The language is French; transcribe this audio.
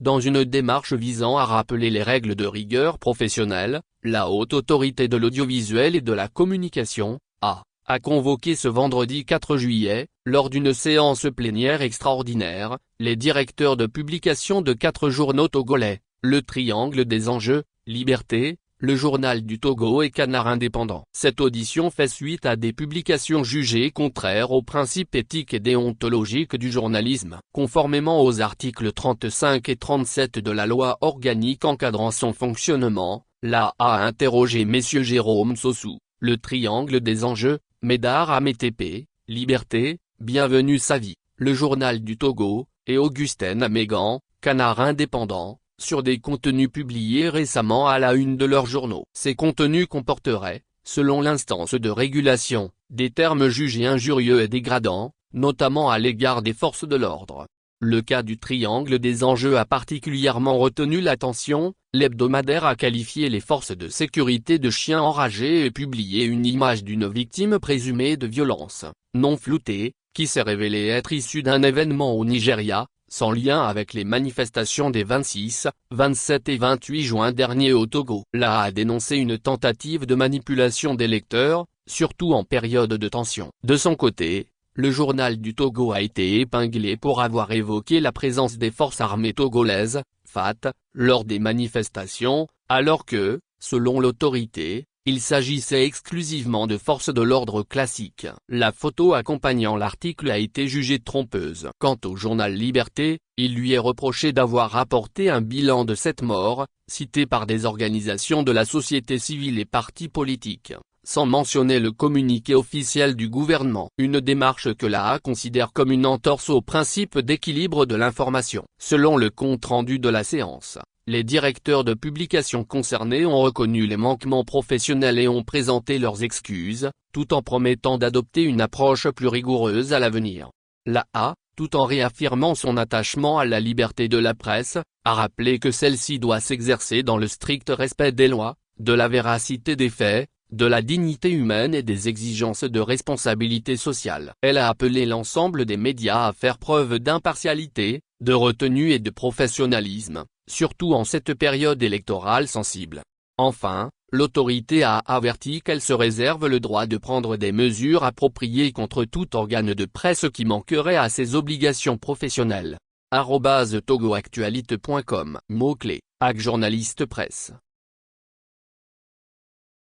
Dans une démarche visant à rappeler les règles de rigueur professionnelle, la Haute Autorité de l'Audiovisuel et de la Communication, a convoqué ce vendredi 4 juillet, lors d'une séance plénière extraordinaire, les directeurs de publication de 4 journaux togolais, Le Triangle des Enjeux, Liberté, Le Journal du Togo et Canard Indépendant. Cette audition fait suite à des publications jugées contraires aux principes éthiques et déontologiques du journalisme. Conformément aux articles 35 et 37 de la loi organique encadrant son fonctionnement, la a interrogé messieurs Jérôme Sossou, Le Triangle des Enjeux, Médard Amétépé, Liberté, Bienvenue Savi, Le Journal du Togo, et Augustin Amégan, Canard Indépendant, sur des contenus publiés récemment à la une de leurs journaux. Ces contenus comporteraient, selon l'instance de régulation, des termes jugés injurieux et dégradants, notamment à l'égard des forces de l'ordre. Le cas du Triangle des Enjeux a particulièrement retenu l'attention. L'hebdomadaire a qualifié les forces de sécurité de chiens enragés et publié une image d'une victime présumée de violence, non floutée, qui s'est révélée être issue d'un événement au Nigeria, sans lien avec les manifestations des 26, 27 et 28 juin dernier au Togo. La a dénoncé une tentative de manipulation des lecteurs, surtout en période de tension. De son côté, le Journal du Togo a été épinglé pour avoir évoqué la présence des forces armées togolaises, FAT, lors des manifestations, alors que, selon l'autorité, il s'agissait exclusivement de forces de l'ordre classiques. La photo accompagnant l'article a été jugée trompeuse. Quant au journal Liberté, il lui est reproché d'avoir rapporté un bilan de 7 morts, cités par des organisations de la société civile et partis politiques, sans mentionner le communiqué officiel du gouvernement. Une démarche que l'AA considère comme une entorse au principe d'équilibre de l'information. Selon le compte-rendu de la séance, les directeurs de publication concernés ont reconnu les manquements professionnels et ont présenté leurs excuses, tout en promettant d'adopter une approche plus rigoureuse à l'avenir. L'AA, tout en réaffirmant son attachement à la liberté de la presse, a rappelé que celle-ci doit s'exercer dans le strict respect des lois, de la véracité des faits, de la dignité humaine et des exigences de responsabilité sociale. Elle a appelé l'ensemble des médias à faire preuve d'impartialité, de retenue et de professionnalisme, surtout en cette période électorale sensible. Enfin, l'autorité a averti qu'elle se réserve le droit de prendre des mesures appropriées contre tout organe de presse qui manquerait à ses obligations professionnelles. @togoactualité.com. Mots-clés, journaliste presse.